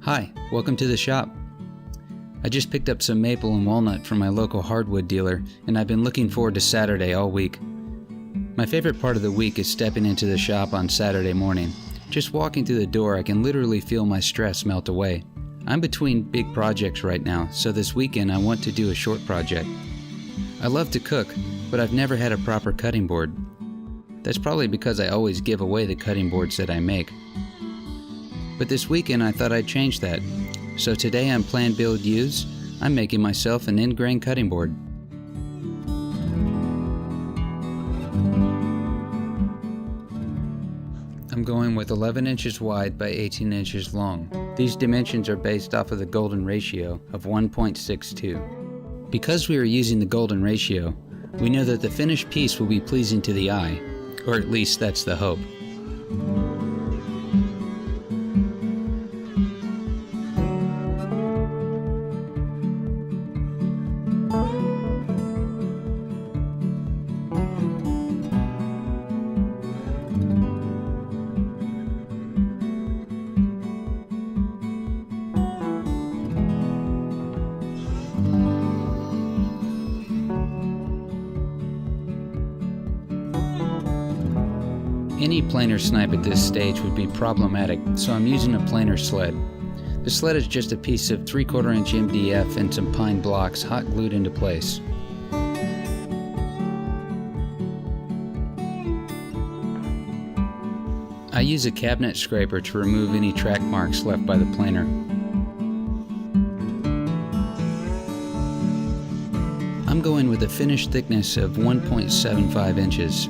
Hi, welcome to the shop. I just picked up some maple and walnut from my local hardwood dealer, and I've been looking forward to Saturday all week. My favorite part of the week is stepping into the shop on Saturday morning. Just walking through the door, I can literally feel my stress melt away. I'm between big projects right now, so this weekend I want to do a short project. I love to cook, but I've never had a proper cutting board. That's probably because I always give away the cutting boards that I make. But this weekend I thought I'd change that. So today on Plan Build Use, I'm making myself an end grain cutting board. I'm going with 11 inches wide by 18 inches long. These dimensions are based off of the golden ratio of 1.62. Because we are using the golden ratio, we know that the finished piece will be pleasing to the eye, or at least that's the hope. Any planer snipe at this stage would be problematic, so I'm using a planer sled. The sled is just a piece of 3/4 inch MDF and some pine blocks hot glued into place. I use a cabinet scraper to remove any track marks left by the planer. I'm going with a finished thickness of 1.75 inches.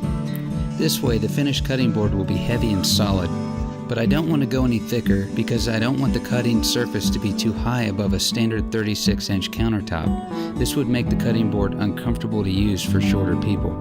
This way the finished cutting board will be heavy and solid, but I don't want to go any thicker because I don't want the cutting surface to be too high above a standard 36-inch countertop. This would make the cutting board uncomfortable to use for shorter people.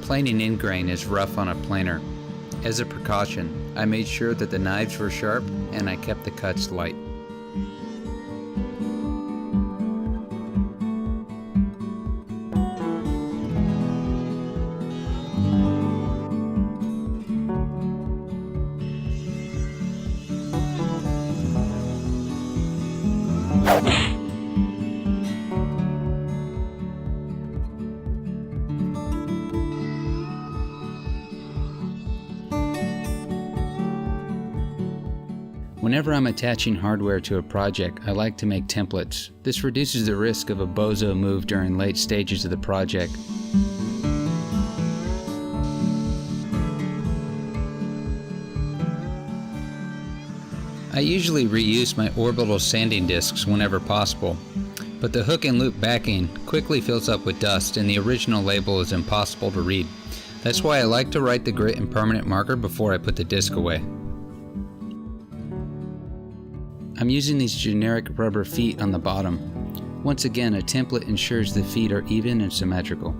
Planing end grain is rough on a planer. As a precaution, I made sure that the knives were sharp and I kept the cuts light. Whenever I'm attaching hardware to a project, I like to make templates. This reduces the risk of a bozo move during late stages of the project. I usually reuse my orbital sanding discs whenever possible, but the hook and loop backing quickly fills up with dust and the original label is impossible to read. That's why I like to write the grit in permanent marker before I put the disc away. I'm using these generic rubber feet on the bottom. Once again, a template ensures the feet are even and symmetrical.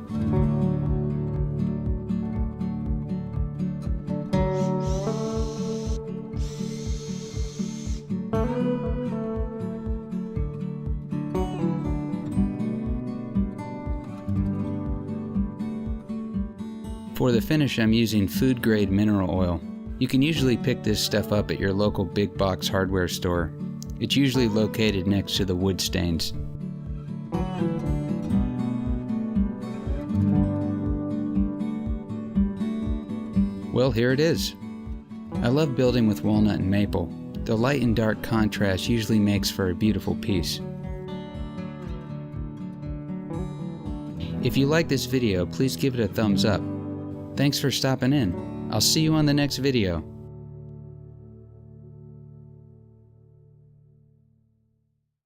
For the finish, I'm using food grade mineral oil. You can usually pick this stuff up at your local big box hardware store. It's usually located next to the wood stains. Well, here it is. I love building with walnut and maple. The light and dark contrast usually makes for a beautiful piece. If you like this video, please give it a thumbs up. Thanks for stopping in. I'll see you on the next video.